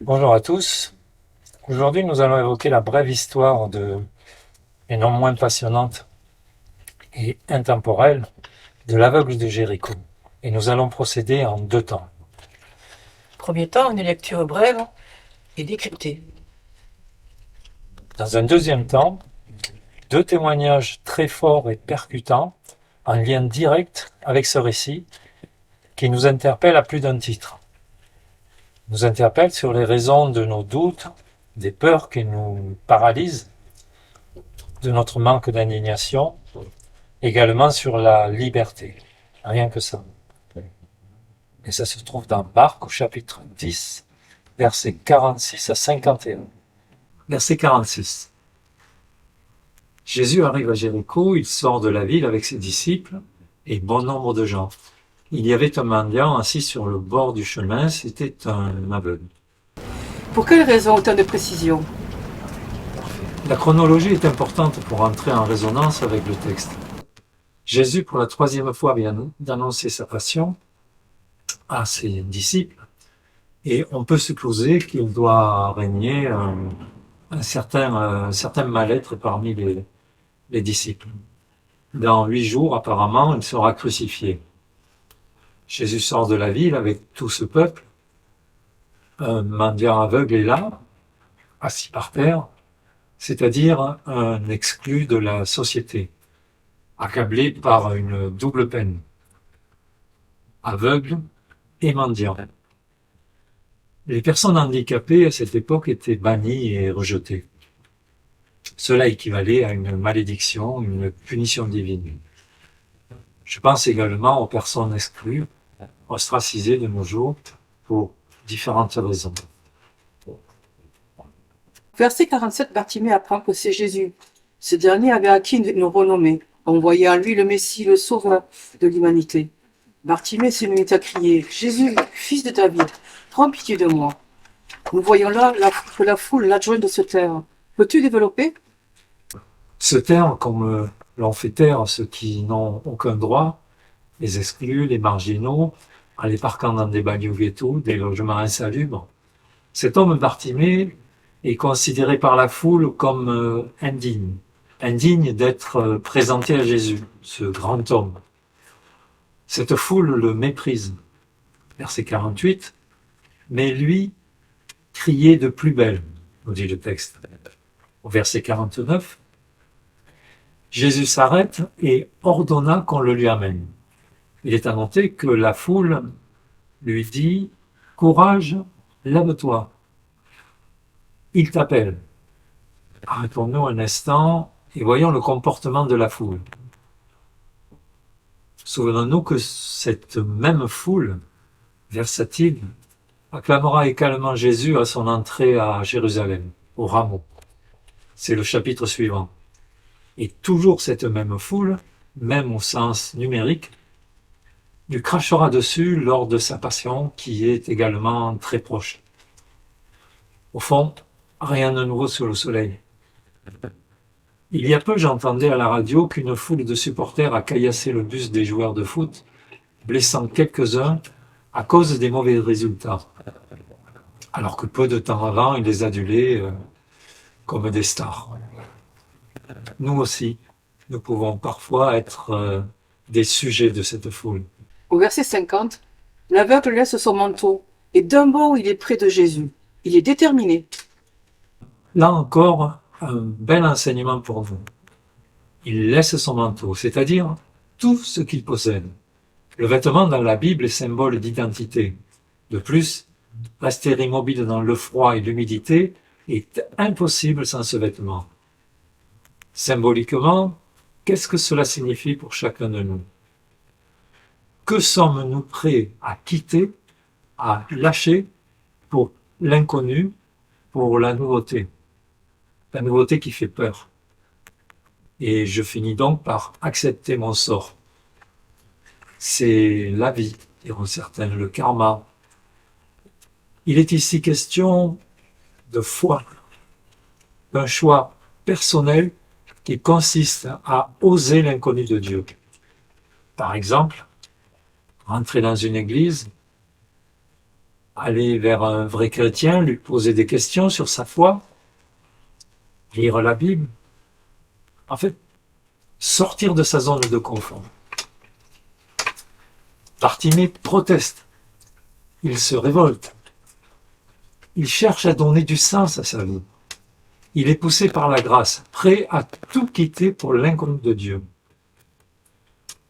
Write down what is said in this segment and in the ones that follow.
Bonjour à tous. Aujourd'hui, nous allons évoquer la brève histoire et non moins passionnante et intemporelle de l'aveugle de Jéricho. Et nous allons procéder en deux temps. Premier temps, une lecture brève et décryptée. Dans un deuxième temps, deux témoignages très forts et percutants en lien direct avec ce récit qui nous interpelle à plus d'un titre. Nous interpelle sur les raisons de nos doutes, des peurs qui nous paralysent, de notre manque d'indignation, également sur la liberté. Rien que ça. Et ça se trouve dans Marc au chapitre 10, versets 46 à 51. Verset 46. Jésus arrive à Jéricho, il sort de la ville avec ses disciples et bon nombre de gens. Il y avait un mendiant assis sur le bord du chemin, c'était un aveugle. Pour quelle raison autant de précision? La chronologie est importante pour entrer en résonance avec le texte. Jésus, pour la troisième fois, vient d'annoncer sa passion à ses disciples et on peut supposer qu'il doit régner un certain mal-être parmi les disciples. Dans 8 jours, apparemment, il sera crucifié. Jésus sort de la ville avec tout ce peuple. Un mendiant aveugle est là, assis par terre, c'est-à-dire un exclu de la société, accablé par une double peine, aveugle et mendiant. Les personnes handicapées à cette époque étaient bannies et rejetées. Cela équivalait à une malédiction, une punition divine. Je pense également aux personnes exclues, ostracisées de nos jours, pour différentes raisons. Verset 47, Bartimée apprend que c'est Jésus. Ce dernier avait acquis une renommée. On voyait en lui le Messie, le sauveur de l'humanité. Bartimée se mit à crier, « Jésus, fils de David, prends pitié de moi. » Nous voyons là que la foule l'adjoint de se taire. Peux-tu développer? Se taire comme l'on fait taire ceux qui n'ont aucun droit, les exclus, les marginaux, en les parquant dans des bagnoles ghettos, des logements insalubres. Cet homme Bartimée est considéré par la foule comme indigne d'être présenté à Jésus, ce grand homme. Cette foule le méprise. Verset 48. Mais lui criait de plus belle, nous dit le texte. Au verset 49, Jésus s'arrête et ordonna qu'on le lui amène. Il est à noter que la foule lui dit « Courage, lève-toi, il t'appelle ». Arrêtons-nous un instant et voyons le comportement de la foule. Souvenons-nous que cette même foule versatile acclamera également Jésus à son entrée à Jérusalem, au Rameau. C'est le chapitre suivant. Et toujours cette même foule, même au sens numérique, lui crachera dessus lors de sa passion qui est également très proche. Au fond, rien de nouveau sous le soleil. Il y a peu, j'entendais à la radio qu'une foule de supporters a caillassé le bus des joueurs de foot, blessant quelques-uns à cause des mauvais résultats. Alors que peu de temps avant, ils les adulaient comme des stars. Nous aussi, nous pouvons parfois être des sujets de cette foule. Au verset 50, l'aveugle laisse son manteau et d'un bond il est près de Jésus. Il est déterminé. Là encore, un bel enseignement pour vous. Il laisse son manteau, c'est-à-dire tout ce qu'il possède. Le vêtement dans la Bible est symbole d'identité. De plus, rester immobile dans le froid et l'humidité est impossible sans ce vêtement. Symboliquement, qu'est-ce que cela signifie pour chacun de nous? Que sommes-nous prêts à quitter, à lâcher pour l'inconnu, pour la nouveauté? La nouveauté qui fait peur. Et je finis donc par accepter mon sort. C'est la vie, diront certains, le karma. Il est ici question de foi, d'un choix personnel qui consiste à oser l'inconnu de Dieu. Par exemple, rentrer dans une église, aller vers un vrai chrétien, lui poser des questions sur sa foi, lire la Bible. En fait, sortir de sa zone de confort. Bartimée proteste. Il se révolte. Il cherche à donner du sens à sa vie. Il est poussé par la grâce, prêt à tout quitter pour l'inconnu de Dieu.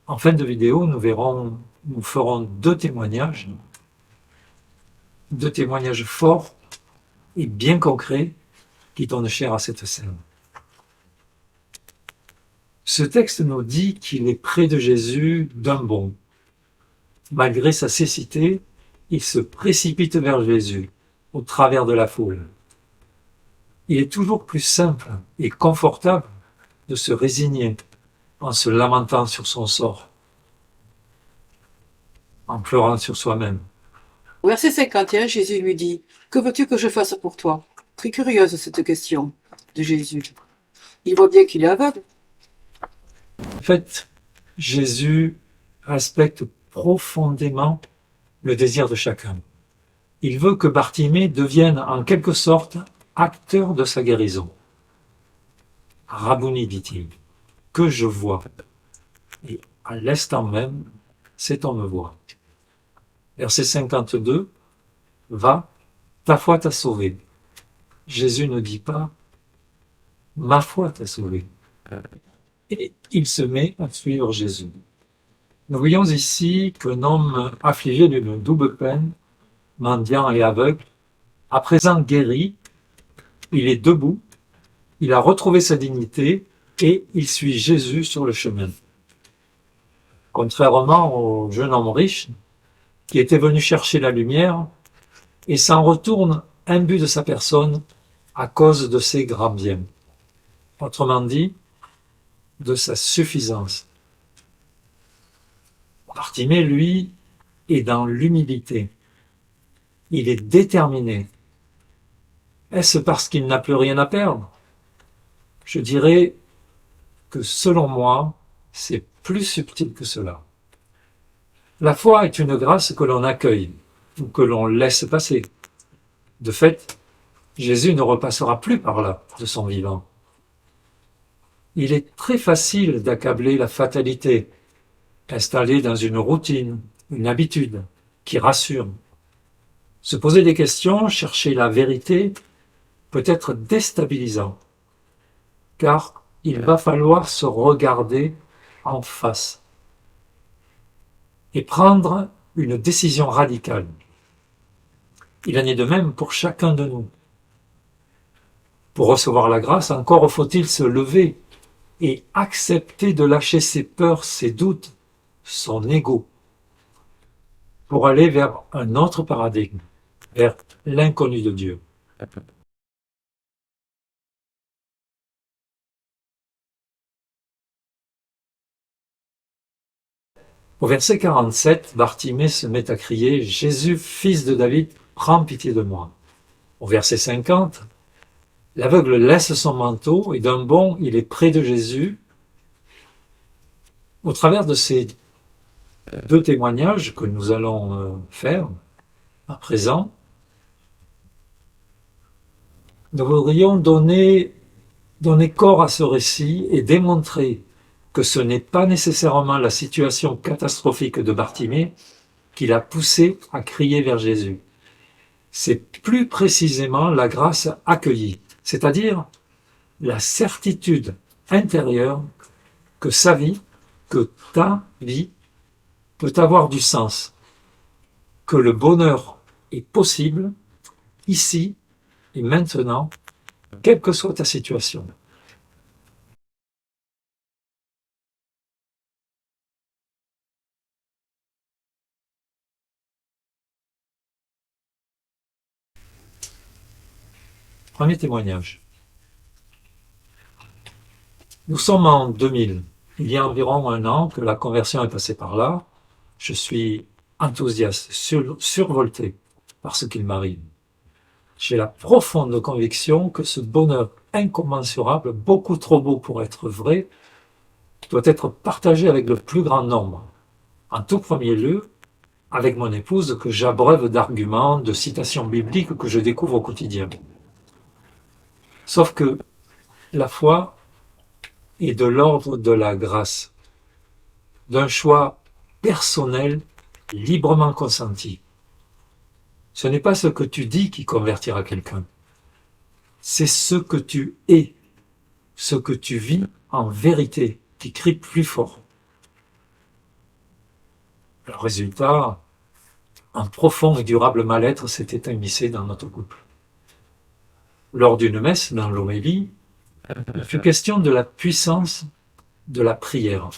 En fin de vidéo, nous ferons deux témoignages forts et bien concrets qui donnent chair à cette scène. Ce texte nous dit qu'il est près de Jésus d'un bond. Malgré sa cécité, il se précipite vers Jésus, au travers de la foule. Il est toujours plus simple et confortable de se résigner en se lamentant sur son sort, en pleurant sur soi-même. Au verset 51, Jésus lui dit, « Que veux-tu que je fasse pour toi ?» Très curieuse cette question de Jésus. Il voit bien qu'il est aveugle. En fait, Jésus respecte profondément le désir de chacun. Il veut que Bartimée devienne en quelque sorte acteur de sa guérison. Rabouni, dit-il, que je vois. Et à l'instant même, cet homme voit. Verset 52, va, ta foi t'a sauvé. Jésus ne dit pas, ma foi t'a sauvé. Et il se met à suivre Jésus. Nous voyons ici qu'un homme affligé d'une double peine, mendiant et aveugle, à présent guéri, il est debout, il a retrouvé sa dignité et il suit Jésus sur le chemin. Contrairement au jeune homme riche qui était venu chercher la lumière et s'en retourne imbu de sa personne à cause de ses grands biens. Autrement dit, de sa suffisance. Bartimée, lui, est dans l'humilité. Il est déterminé. Est-ce parce qu'il n'a plus rien à perdre? Je dirais que selon moi, c'est plus subtil que cela. La foi est une grâce que l'on accueille ou que l'on laisse passer. De fait, Jésus ne repassera plus par là de son vivant. Il est très facile d'accabler la fatalité, installée dans une routine, une habitude qui rassure. Se poser des questions, chercher la vérité, peut être déstabilisant, car il va falloir se regarder en face et prendre une décision radicale. Il en est de même pour chacun de nous. Pour recevoir la grâce, encore faut-il se lever et accepter de lâcher ses peurs, ses doutes, son ego, pour aller vers un autre paradigme, vers l'inconnu de Dieu. Au verset 47, Bartimée se met à crier « Jésus, fils de David, prends pitié de moi ». Au verset 50, l'aveugle laisse son manteau et d'un bond, il est près de Jésus. Au travers de ces deux témoignages que nous allons faire à présent, nous voudrions donner corps à ce récit et démontrer que ce n'est pas nécessairement la situation catastrophique de Bartimée qui l'a poussé à crier vers Jésus. C'est plus précisément la grâce accueillie, c'est-à-dire la certitude intérieure que sa vie, que ta vie peut avoir du sens, que le bonheur est possible ici et maintenant, quelle que soit ta situation. Premier témoignage. Nous sommes en 2000. Il y a environ un an que la conversion est passée par là. Je suis enthousiaste, survolté par ce qu'il m'arrive. J'ai la profonde conviction que ce bonheur incommensurable, beaucoup trop beau pour être vrai, doit être partagé avec le plus grand nombre. En tout premier lieu, avec mon épouse que j'abreuve d'arguments, de citations bibliques que je découvre au quotidien. Sauf que la foi est de l'ordre de la grâce, d'un choix personnel, librement consenti. Ce n'est pas ce que tu dis qui convertira quelqu'un. C'est ce que tu es, ce que tu vis en vérité, qui crie plus fort. Le résultat, un profond et durable mal-être s'était immiscé dans notre couple. Lors d'une messe, dans l'homélie, il fut question de la puissance de la prière.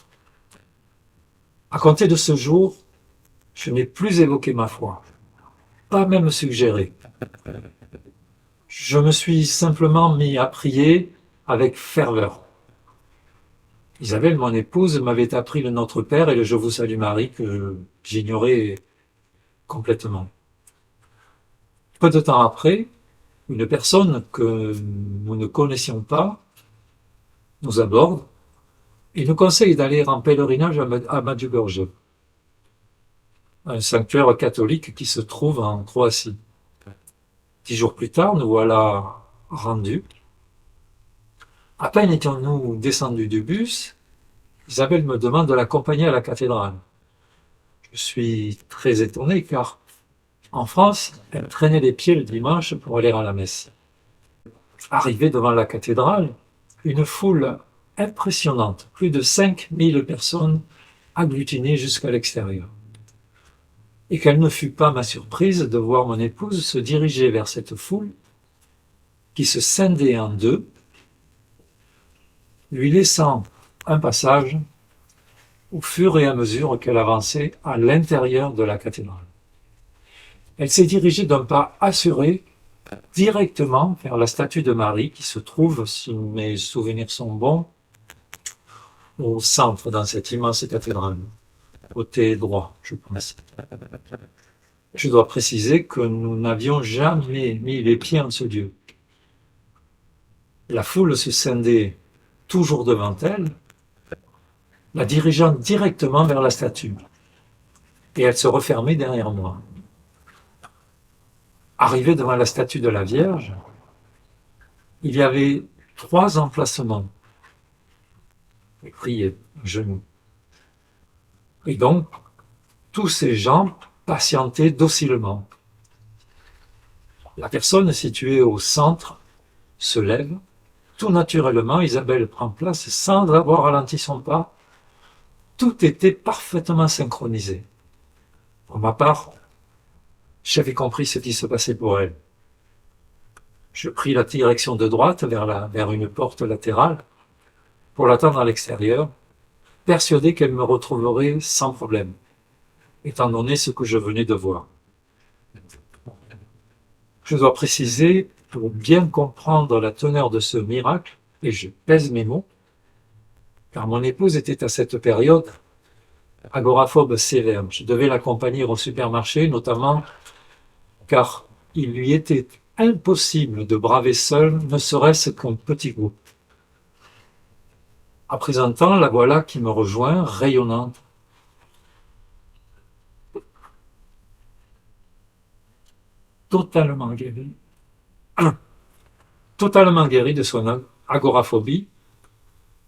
À compter de ce jour, je n'ai plus évoqué ma foi, pas même suggéré. Je me suis simplement mis à prier avec ferveur. Isabelle, mon épouse, m'avait appris le Notre Père et le Je vous salue Marie que j'ignorais complètement. Peu de temps après, une personne que nous ne connaissions pas nous aborde et nous conseille d'aller en pèlerinage à Medjugorje, un sanctuaire catholique qui se trouve en Croatie. 10 jours plus tard, nous voilà rendus. À peine étions-nous descendus du bus, Isabelle me demande de l'accompagner à la cathédrale. Je suis très étonné car, en France, elle traînait les pieds le dimanche pour aller à la messe. Arrivé devant la cathédrale, une foule impressionnante, plus de 5000 personnes agglutinées jusqu'à l'extérieur. Et quelle ne fut pas ma surprise de voir mon épouse se diriger vers cette foule qui se scindait en deux, lui laissant un passage au fur et à mesure qu'elle avançait à l'intérieur de la cathédrale. Elle s'est dirigée d'un pas assuré directement vers la statue de Marie qui se trouve, si mes souvenirs sont bons, au centre dans cette immense cathédrale, côté droit, je pense. Je dois préciser que nous n'avions jamais mis les pieds en ce lieu. La foule se scindait toujours devant elle, la dirigeant directement vers la statue, et elle se refermait derrière moi. Arrivé devant la statue de la Vierge, il y avait 3 emplacements. Et prier, genoux. Et donc, tous ces gens patientaient docilement. La personne située au centre se lève. Tout naturellement, Isabelle prend place sans avoir ralenti son pas. Tout était parfaitement synchronisé. Pour ma part, j'avais compris ce qui se passait pour elle. Je pris la direction de droite vers une porte latérale pour l'attendre à l'extérieur, persuadé qu'elle me retrouverait sans problème, étant donné ce que je venais de voir. Je dois préciser, pour bien comprendre la teneur de ce miracle, et je pèse mes mots, car mon épouse était à cette période agoraphobe sévère. Je devais l'accompagner au supermarché, notamment car il lui était impossible de braver seul, ne serait-ce qu'un petit groupe. Après un temps, la voilà qui me rejoint, rayonnante. Totalement guérie. Totalement guérie de son agoraphobie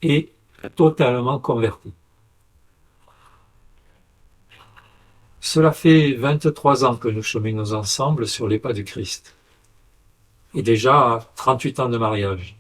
et totalement convertie. Cela fait 23 ans que nous cheminons ensemble sur les pas du Christ. Et déjà 38 ans de mariage.